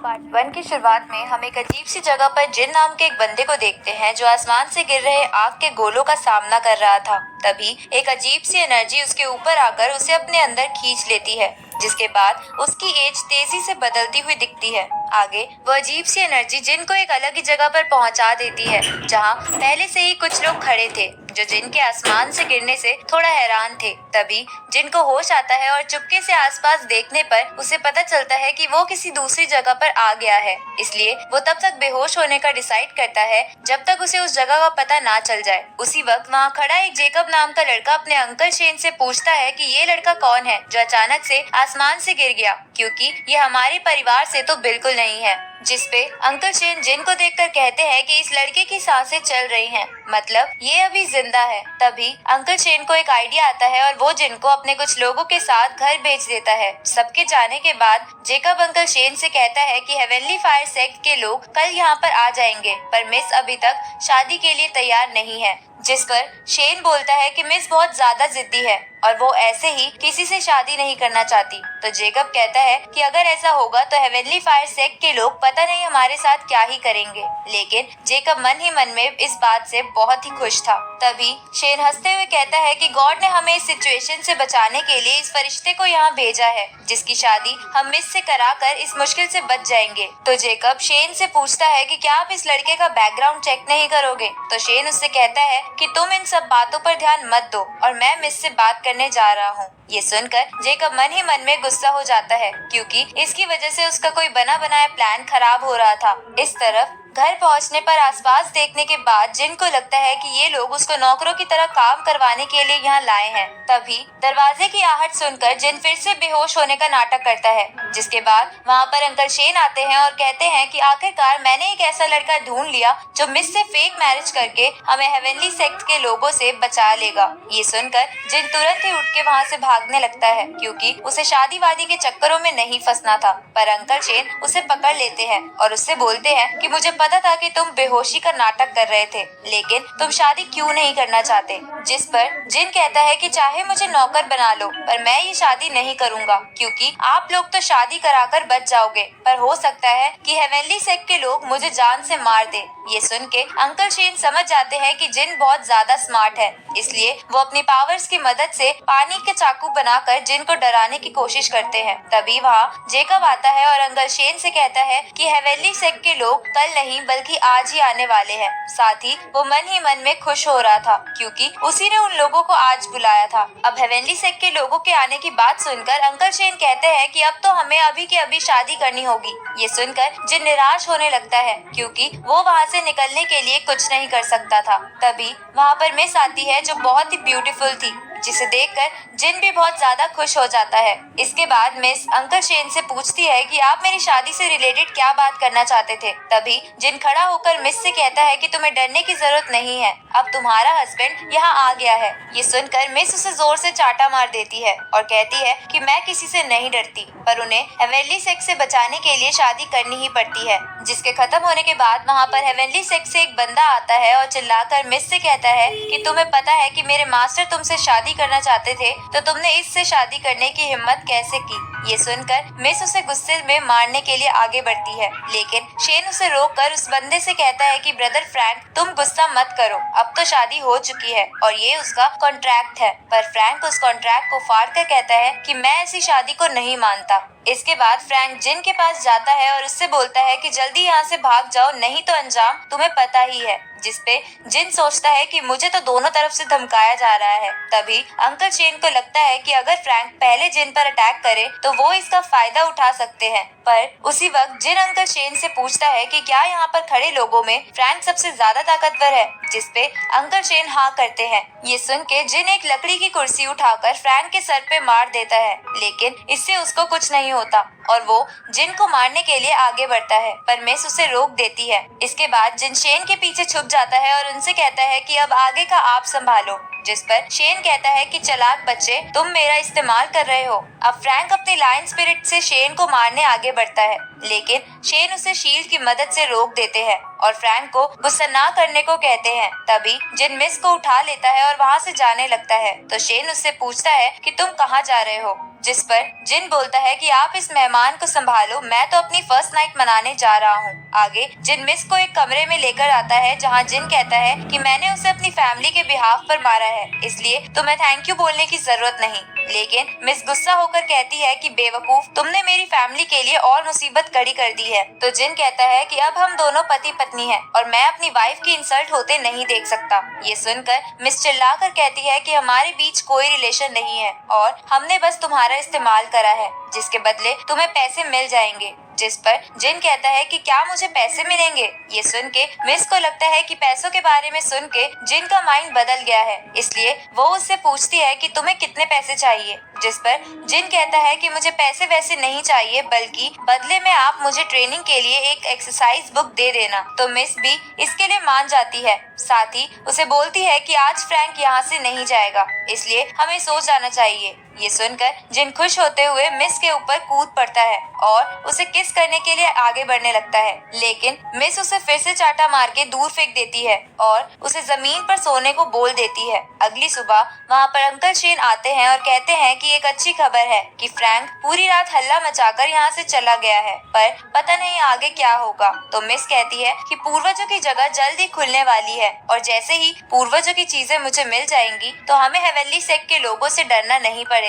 Part 1 की शुरुआत में हम एक अजीब सी जगह पर जिन नाम के एक बंदे को देखते हैं जो आसमान से गिर रहे आग के गोलों का सामना कर रहा था। तभी एक अजीब सी एनर्जी उसके ऊपर आकर उसे अपने अंदर खींच लेती है, जिसके बाद उसकी एज तेजी से बदलती हुई दिखती है। आगे वो अजीब सी एनर्जी जिन को एक अलग ही जगह पर पहुंचा देती है, जहां पहले से ही कुछ लोग खड़े थे जो जिन के आसमान से गिरने से थोड़ा हैरान थे। तभी जिन को होश आता है और चुपके से आसपास देखने पर उसे पता चलता है कि वो किसी दूसरी जगह पर आ गया है, इसलिए वो तब तक बेहोश होने का डिसाइड करता है जब तक उसे उस जगह का पता ना चल जाए। उसी वक्त वहाँ खड़ा एक जेकब नाम का लड़का अपने अंकल शेन से पूछता है कि ये लड़का कौन है जो अचानक से आसमान से गिर गया, क्योंकि ये हमारे परिवार से तो बिल्कुल नहीं है। जिसपे अंकल शेन जिन को देखकर कहते हैं कि इस लड़के की सांसें चल रही हैं, मतलब ये अभी जिंदा है। तभी अंकल शेन को एक आइडिया आता है और वो जिन को अपने कुछ लोगों के साथ घर भेज देता है। सबके जाने के बाद जेकब अंकल शेन से कहता है कि हेवनली फायर सेक्ट के लोग कल यहाँ पर आ जाएंगे, पर मिस अभी तक शादी के लिए तैयार नहीं है। जिस पर शेन बोलता है कि मिस बहुत ज्यादा जिद्दी है और वो ऐसे ही किसी से शादी नहीं करना चाहती। तो जेकब कहता है कि अगर ऐसा होगा तो हेवनली फायर सेक्ट के लोग पता नहीं हमारे साथ क्या ही करेंगे। लेकिन जेकब मन ही मन में इस बात से बहुत ही खुश था। तभी शेन हंसते हुए कहता है कि गॉड ने हमें इस सिचुएशन से बचाने के लिए इस फरिश्ते को यहाँ भेजा है, जिसकी शादी हम मिस से कराकर इस मुश्किल से बच जाएंगे। तो जेकब शेन से पूछता है कि क्या आप इस लड़के का बैकग्राउंड चेक नहीं करोगे। तो शेन उससे कहता है कि तुम इन सब बातों पर ध्यान मत दो और मैं मिस से बात करने जा रहा हूँ। ये सुनकर जेकब मन ही मन में गुस्सा हो जाता है, क्योंकि इसकी वजह से उसका कोई बना बनाया प्लान खराब हो रहा था। इस तरफ घर पहुंचने पर आसपास देखने के बाद जिन को लगता है कि ये लोग उसको नौकरों की तरह काम करवाने के लिए यहाँ लाए हैं। तभी दरवाजे की आहट सुनकर जिन फिर से बेहोश होने का नाटक करता है, जिसके बाद वहाँ पर अंकल शेन आते हैं और कहते हैं कि आखिरकार मैंने एक ऐसा लड़का ढूंढ लिया जो मिस से फेक मैरिज करके हमें हेवनली सेक्ट के लोगों से बचा लेगा। ये सुनकर जिन तुरंत ही उठ के वहाँ से भागने लगता है, क्योंकि उसे शादी वादी के चक्करों में नहीं फंसना था। पर अंकल शेन उसे पकड़ लेते हैं और उससे बोलते हैं कि मुझे पता था कि तुम बेहोशी का नाटक कर रहे थे, लेकिन तुम शादी क्यों नहीं करना चाहते। जिस पर जिन कहता है कि चाहे मुझे नौकर बना लो, पर मैं ये शादी नहीं करूंगा, क्योंकि आप लोग तो शादी कराकर बच जाओगे, पर हो सकता है कि हेवनली सेक्ट के लोग मुझे जान से मार दे। ये सुन के अंकल शेन समझ जाते हैं कि जिन बहुत ज्यादा स्मार्ट है, इसलिए वो अपनी पावर्स की मदद से पानी के चाकू बनाकर जिन को डराने की कोशिश करते हैं। तभी वहाँ जेकब आता है और अंकल शेन से कहता है कि हेवनली सेक्ट के लोग कल नहीं बल्कि आज ही आने वाले हैं। साथ ही वो मन ही मन में खुश हो रहा था, क्योंकि उसी ने उन लोगों को आज बुलाया था। अब हेवनली सेक्ट के लोगों के आने की बात सुनकर अंकल शेन कहते हैं कि अब तो हमें अभी के अभी शादी करनी होगी। ये सुनकर जिन निराश होने लगता है, क्योंकि वो वहाँ से निकलने के लिए कुछ नहीं कर सकता था। तभी वहाँ पर मिस आती है जो बहुत ही ब्यूटीफुल थी, जिसे देखकर जिन भी बहुत ज्यादा खुश हो जाता है। इसके बाद मिस अंकल शेन से पूछती है कि आप मेरी शादी से रिलेटेड क्या बात करना चाहते थे। तभी जिन खड़ा होकर मिस से कहता है कि तुम्हें डरने की जरूरत नहीं है, अब तुम्हारा हस्बैंड यहाँ आ गया है। ये सुनकर मिस उसे जोर से चाटा मार देती है और कहती है कि मैं किसी से नहीं डरती, पर उन्हें हेवनली सेक्ट से बचाने के लिए शादी करनी ही पड़ती है। जिसके खत्म होने के बाद वहाँ पर हेवनली सेक्ट से एक बंदा आता है और चिल्लाकर मिस से कहता है कि तुम्हें पता है कि मेरे मास्टर तुमसे शादी करना चाहते थे, तो तुमने इससे शादी करने की हिम्मत कैसे की। ये सुनकर मिस उसे गुस्से में मारने के लिए आगे बढ़ती है, लेकिन शेन उसे रोककर उस बंदे से कहता है कि ब्रदर फ्रैंक, तुम गुस्सा मत करो, अब तो शादी हो चुकी है और ये उसका कॉन्ट्रैक्ट है। पर फ्रैंक उस कॉन्ट्रैक्ट को फाड़ कर कहता है कि मैं ऐसी शादी को नहीं मानता। इसके बाद फ्रैंक जिन के पास जाता है और उससे बोलता है कि जल्दी यहाँ से भाग जाओ, नहीं तो अंजाम तुम्हें पता ही है। जिसपे जिन सोचता है कि मुझे तो दोनों तरफ से धमकाया जा रहा है। तभी अंकल शेन को लगता है कि अगर फ्रैंक पहले जिन पर अटैक करे तो वो इसका फायदा उठा सकते हैं। पर उसी वक्त जिन अंकल शेन से पूछता है कि क्या यहाँ पर खड़े लोगों में फ्रैंक सबसे ज्यादा ताकतवर है, जिसपे अंकल शेन हाँ करते हैं। ये सुन के जिन एक लकड़ी की कुर्सी उठाकर फ्रैंक के सर पे मार देता है, लेकिन इससे उसको कुछ नहीं होता और वो जिन को मारने के लिए आगे बढ़ता है, पर मिस उसे रोक देती है। इसके बाद जिन शेन के पीछे छुप जाता है और उनसे कहता है कि अब आगे का आप संभालो। जिस पर शेन कहता है कि चालाक बच्चे, तुम मेरा इस्तेमाल कर रहे हो। अब फ्रैंक अपनी लायन स्पिरिट से शेन को मारने आगे बढ़ता है, लेकिन शेन उसे शील्ड की मदद से रोक देते हैं और फ्रैंक को गुस्सा ना करने को कहते हैं। तभी जिन मिस को उठा लेता है और वहाँ से जाने लगता है तो शेन उससे पूछता है कि तुम कहाँ जा रहे हो, जिस पर जिन बोलता है कि आप इस मेहमान को संभालो, मैं तो अपनी फर्स्ट नाइट मनाने जा रहा हूँ। आगे जिन मिस को एक कमरे में लेकर आता है जहाँ जिन कहता है कि मैंने उसे अपनी फैमिली के बिहाफ पर मारा है, इसलिए तुम्हें थैंक यू बोलने की जरूरत नहीं। लेकिन मिस गुस्सा होकर कहती है कि बेवकूफ, तुमने मेरी फैमिली के लिए और मुसीबत खड़ी कर दी है। तो जिन कहता है कि अब हम दोनों पति पत्नी हैं और मैं अपनी वाइफ की इंसल्ट होते नहीं देख सकता। ये सुनकर मिस चिल्लाकर कहती है कि हमारे बीच कोई रिलेशन नहीं है और हमने बस तुम्हारा इस्तेमाल करा है, जिसके बदले तुम्हें पैसे मिल जाएंगे। जिस पर जिन कहता है कि क्या मुझे पैसे मिलेंगे। ये सुन के मिस को लगता है कि पैसों के बारे में सुन के जिन का माइंड बदल गया है, इसलिए वो उससे पूछती है कि तुम्हें कितने पैसे चाहिए। जिस पर जिन कहता है कि मुझे पैसे वैसे नहीं चाहिए, बल्कि बदले में आप मुझे ट्रेनिंग के लिए एक एक्सरसाइज बुक दे देना। तो मिस भी इसके लिए मान जाती है। साथ ही उसे बोलती है कि आज फ्रैंक यहाँ से नहीं जाएगा, इसलिए हमें सो जाना चाहिए। ये सुनकर जिन खुश होते हुए मिस के ऊपर कूद पड़ता है और उसे किस करने के लिए आगे बढ़ने लगता है, लेकिन मिस उसे फिर से चाटा मार के दूर फेंक देती है और उसे जमीन पर सोने को बोल देती है। अगली सुबह वहाँ पर अंकल शेन आते हैं और कहते हैं कि एक अच्छी खबर है कि फ्रैंक पूरी रात हल्ला मचाकर यहाँ से चला गया है, पर पता नहीं आगे क्या होगा। तो मिस कहती है कि पूर्वजों की जगह जल्द ही खुलने वाली है और जैसे ही पूर्वजों की चीजें मुझे मिल जाएंगी तो हमें हेवनली सेक्ट के लोगों से डरना नहीं पड़ेगा।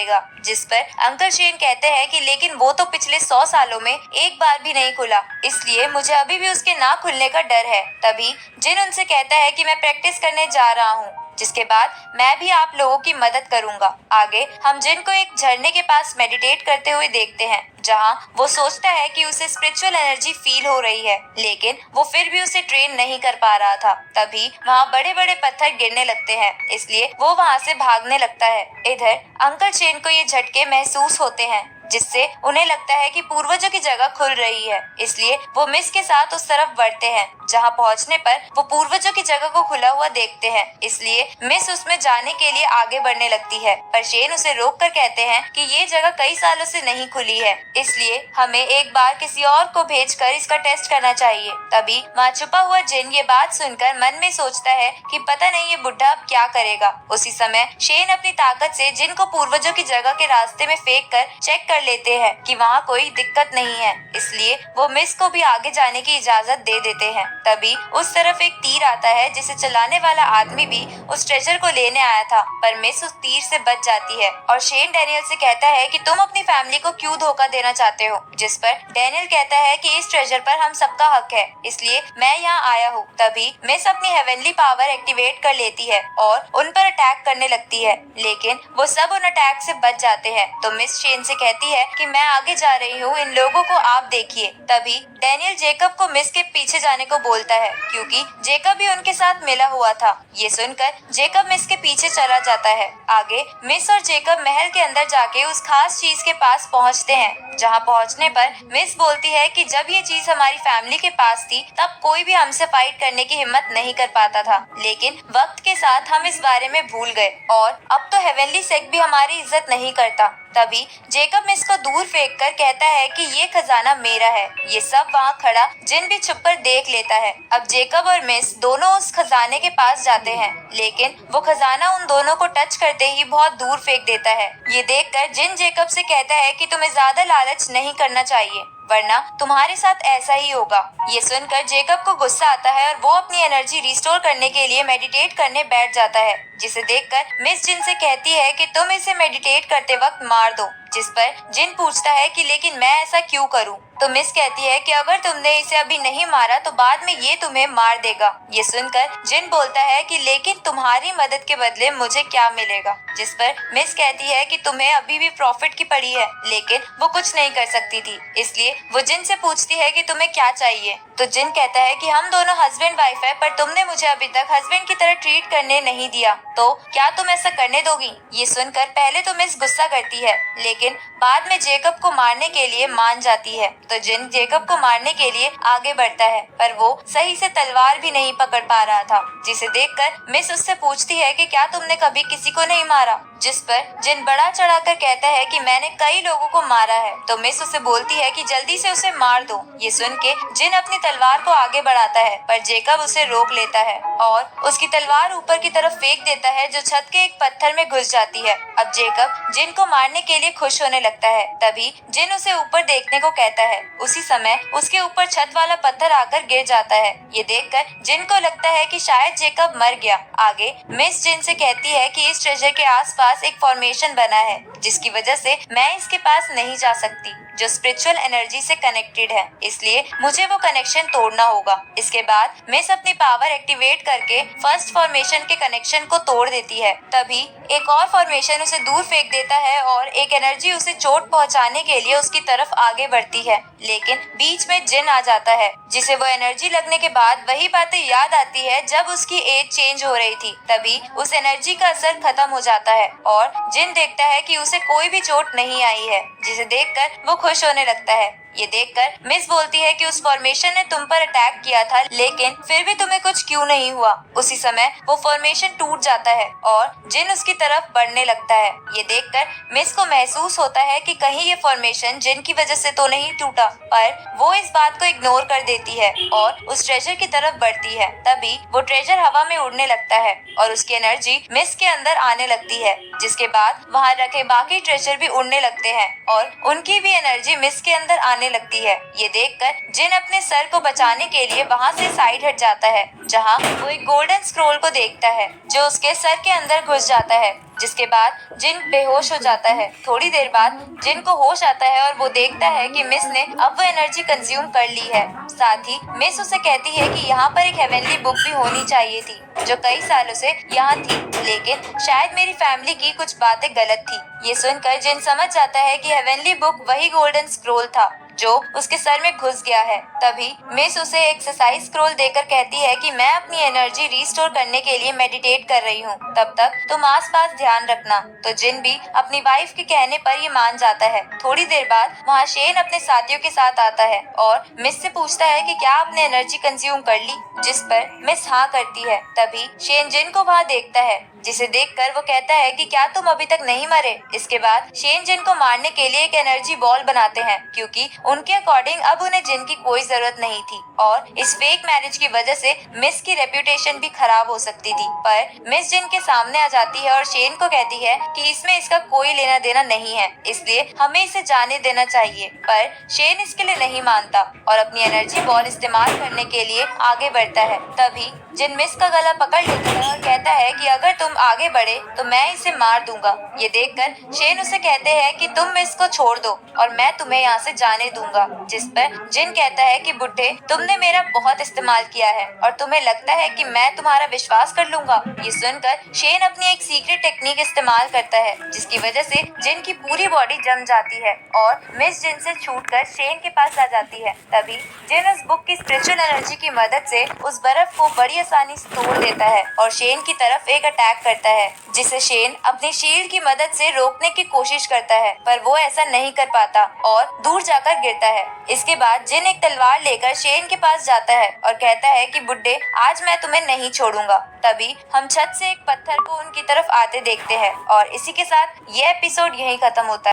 जिस पर अंकल शेन कहते हैं कि लेकिन वो तो पिछले 100 सालों में एक बार भी नहीं खुला, इसलिए मुझे अभी भी उसके ना खुलने का डर है। तभी जिन उनसे कहता है कि मैं प्रैक्टिस करने जा रहा हूँ, जिसके बाद मैं भी आप लोगों की मदद करूंगा। आगे हम जिन को एक झरने के पास मेडिटेट करते हुए देखते हैं, जहां वो सोचता है कि उसे स्पिरिचुअल एनर्जी फील हो रही है, लेकिन वो फिर भी उसे ट्रेन नहीं कर पा रहा था। तभी वहां बड़े बड़े पत्थर गिरने लगते हैं, इसलिए वो वहां से भागने लगता है। इधर अंकल शेन को ये झटके महसूस होते हैं, जिससे उन्हें लगता है कि पूर्वजों की जगह खुल रही है, इसलिए वो मिस के साथ उस तरफ बढ़ते हैं। जहां पहुंचने पर वो पूर्वजों की जगह को खुला हुआ देखते हैं, इसलिए मिस उसमें जाने के लिए आगे बढ़ने लगती है, पर शेन उसे रोक कर कहते हैं कि ये जगह कई सालों से नहीं खुली है, इसलिए हमें एक बार किसी और को भेजकर इसका टेस्ट करना चाहिए। तभी वहाँ छुपा हुआ जिन ये बात सुनकर मन में सोचता है कि पता नहीं ये बुढ़ा अब क्या करेगा। उसी समय शेन अपनी ताकत से जिन को पूर्वजों की जगह के रास्ते में फेंक कर चेक कर लेते हैं कि वहाँ कोई दिक्कत नहीं है, इसलिए वो मिस को भी आगे जाने की इजाजत दे देते हैं। तभी उस तरफ एक तीर आता है, जिसे चलाने वाला आदमी भी उस ट्रेजर को लेने आया था, पर मिस उस तीर से बच जाती है और शेन डैनियल से कहता है कि तुम अपनी फैमिली को क्यों धोखा देना चाहते हो। जिस पर डैनियल कहता है कि इस ट्रेजर पर हम सबका हक है, इसलिए मैं यहाँ आया हूँ। तभी मिस अपनी हेवनली पावर एक्टिवेट कर लेती है और उन पर अटैक करने लगती है, लेकिन वो सब उन अटैक से बच जाते हैं। तो मिस शेन से कहती है कि मैं आगे जा रही हूँ, इन लोगों को आप देखिए। तभी डैनियल जेकब को मिस के पीछे जाने को बोलता है, क्योंकि जेकब भी उनके साथ मिला हुआ था। ये सुनकर जेकब मिस के पीछे चला जाता है। आगे मिस और जेकब महल के अंदर जाके उस खास चीज के पास पहुंचते हैं, जहां पहुंचने पर मिस बोलती है कि जब ये चीज हमारी फैमिली के पास थी तब कोई भी हमसे फाइट करने की हिम्मत नहीं कर पाता था, लेकिन वक्त के साथ हम इस बारे में भूल गए और अब तो हेवनली सेक्ट भी हमारी इज्जत नहीं करता। तभी जेकब मिस को दूर फेंक कर कहता है कि ये खजाना मेरा है। ये सब वहाँ खड़ा जिन भी छुपकर देख लेता है। अब जेकब और मिस दोनों उस खजाने के पास जाते हैं, लेकिन वो खजाना उन दोनों को टच करते ही बहुत दूर फेंक देता है। ये देखकर जिन जेकब से कहता है कि तुम्हें ज्यादा लालच नहीं करना चाहिए, वरना तुम्हारे साथ ऐसा ही होगा। ये सुनकर जेकब को गुस्सा आता है और वो अपनी एनर्जी रिस्टोर करने के लिए मेडिटेट करने बैठ जाता है, जिसे देखकर मिस जिन से कहती है कि तुम इसे मेडिटेट करते वक्त मार दो। जिस पर जिन पूछता है कि लेकिन मैं ऐसा क्यों करूं? तो मिस कहती है कि अगर तुमने इसे अभी नहीं मारा तो बाद में ये तुम्हें मार देगा। ये सुनकर जिन बोलता है कि लेकिन तुम्हारी मदद के बदले मुझे क्या मिलेगा? जिस पर मिस कहती है कि तुम्हें अभी भी प्रॉफिट की पड़ी है, लेकिन वो कुछ नहीं कर सकती थी, इसलिए वो जिन से पूछती है कि तुम्हें क्या चाहिए। तो जिन कहता है कि हम दोनों हस्बैंड वाइफ है, पर तुमने मुझे अभी तक हस्बैंड की तरह ट्रीट करने नहीं दिया, तो क्या तुम ऐसा करने दोगी? ये सुनकर पहले तो मिस गुस्सा करती है, लेकिन बाद में जेकब को मारने के लिए मान जाती है। तो जिन जेकब को मारने के लिए आगे बढ़ता है, पर वो सही से तलवार भी नहीं पकड़ पा रहा था, जिसे देखकर मिस उससे पूछती है कि क्या तुमने कभी किसी को नहीं मारा? जिस पर जिन बड़ा चढ़ाकर कहता है कि मैंने कई लोगों को मारा है। तो मिस उसे बोलती है कि जल्दी से उसे मार दो। ये सुन के जिन अपनी तलवार को आगे बढ़ाता है, पर जेकब उसे रोक लेता है और उसकी तलवार ऊपर की तरफ फेंक देता है, जो छत के एक पत्थर में घुस जाती है। अब जेकब जिन को मारने के लिए खुश होने लगता है। तभी जिन उसे ऊपर देखने को कहता है। उसी समय उसके ऊपर छत वाला पत्थर आकर गिर जाता है। ये देखकर जिन को लगता है कि शायद जेकब मर गया। आगे मिस जिन से कहती है कि इस ट्रेजर के आसपास एक फॉर्मेशन बना है, जिसकी वजह से मैं इसके पास नहीं जा सकती, जो स्पिरिचुअल एनर्जी से कनेक्टेड है, इसलिए मुझे वो कनेक्शन तोड़ना होगा। इसके बाद मिस अपनी पावर एक्टिवेट करके फर्स्ट फॉर्मेशन के कनेक्शन को तोड़ देती है। तभी एक और फॉर्मेशन उसे दूर फेंक देता है और एक एनर्जी उसे चोट पहुंचाने के लिए उसकी तरफ आगे बढ़ती है, लेकिन बीच में जिन आ जाता है, जिसे वो एनर्जी लगने के बाद वही बातें याद आती है जब उसकी एज चेंज हो रही थी। तभी उस एनर्जी का असर खत्म हो जाता है और जिन देखता है कि उसे कोई भी चोट नहीं आई है, जिसे देखकर वो खुश होने लगता है। ये देखकर मिस बोलती है कि उस फॉर्मेशन ने तुम पर अटैक किया था, लेकिन फिर भी तुम्हें कुछ क्यों नहीं हुआ। उसी समय वो फॉर्मेशन टूट जाता है और जिन उसकी तरफ बढ़ने लगता है। ये देखकर मिस को महसूस होता है कि कहीं ये फॉर्मेशन जिन की वजह से तो नहीं टूटा, पर वो इस बात को इग्नोर कर देती है और उस ट्रेजर की तरफ बढ़ती है। तभी वो ट्रेजर हवा में उड़ने लगता है और उसकी एनर्जी मिस के अंदर आने लगती है, जिसके बाद वहाँ रखे बाकी ट्रेजर भी उड़ने लगते हैं और उनकी भी एनर्जी मिस के अंदर आने लगती है। ये देखकर जिन अपने सर को बचाने के लिए वहाँ से साइड हट जाता है, जहाँ वो एक गोल्डन स्क्रोल को देखता है, जो उसके सर के अंदर घुस जाता है, जिसके बाद जिन बेहोश हो जाता है। थोड़ी देर बाद जिन को होश आता है और वो देखता है कि मिस ने अब वो एनर्जी कंज्यूम कर ली है। साथ ही मिस उसे कहती है कि यहाँ पर एक हेवनली बुक भी होनी चाहिए थी, जो कई सालों से यहाँ थी, लेकिन शायद मेरी फैमिली की कुछ बातें गलत थी। ये सुनकर जिन समझ जाता है कि हेवनली बुक वही गोल्डन स्क्रोल था जो उसके सर में घुस गया है। तभी मिस उसे एक्सरसाइज स्क्रोल देकर कहती है कि मैं अपनी एनर्जी रिस्टोर करने के लिए मेडिटेट कर रही हूँ, तब तक तुम आसपास ध्यान रखना। तो जिन भी अपनी वाइफ के कहने पर ये मान जाता है। थोड़ी देर बाद वहाँ शेन अपने साथियों के साथ आता है और मिस से पूछता है कि क्या आपने एनर्जी कंज्यूम कर ली, जिस पर मिस हाँ करती है। तभी शेन जिन को वहाँ देखता है, जिसे देखकर वो कहता है कि क्या तुम अभी तक नहीं मरे। इसके बाद शेन जिन को मारने के लिए एक एनर्जी बॉल बनाते हैं, क्योंकि उनके अकॉर्डिंग अब उन्हें जिन की कोई जरूरत नहीं थी और इस फेक मैरिज की वजह से मिस की रेप्यूटेशन भी खराब हो सकती थी। पर मिस जिन के सामने आ जाती है और शेन को कहती है कि इसमें इसका कोई लेना देना नहीं है, इसलिए हमें इसे जाने देना चाहिए। पर शेन इसके लिए नहीं मानता और अपनी एनर्जी बॉल इस्तेमाल करने के लिए आगे बढ़ता है। तभी जिन मिस का गला पकड़ लेता है और कहता है कि अगर तुम आगे बढ़े तो मैं इसे मार दूंगा। ये देखकर शेन उसे कहते हैं कि तुम मिस को छोड़ दो और मैं तुम्हें यहाँ से जाने दूंगा। जिस पर जिन कहता है कि बुड्ढे, तुमने मेरा बहुत इस्तेमाल किया है और तुम्हें लगता है कि मैं तुम्हारा विश्वास कर लूंगा। ये सुनकर शेन अपनी एक सीक्रेट टेक्निक इस्तेमाल करता है, जिसकी वजह से जिन की पूरी बॉडी जम जाती है और मिस जिन से छूटकर शेन के पास आ जाती है। तभी जिन उस बुक की स्पिरिचुअल एनर्जी की मदद से उस बर्फ को बड़ी आसानी से तोड़ देता है और शेन की तरफ एक अटैक करता है, जिसे शेन अपनी शील्ड की मदद से रोकने की कोशिश करता है, पर वो ऐसा नहीं कर पाता और दूर जाकर गिरता है। इसके बाद जिन एक तलवार लेकर शेन के पास जाता है और कहता है कि बुड्ढे, आज मैं तुम्हें नहीं छोड़ूंगा। तभी हम छत से एक पत्थर को उनकी तरफ आते देखते हैं और इसी के साथ ये एपिसोड यहीं खत्म होता है।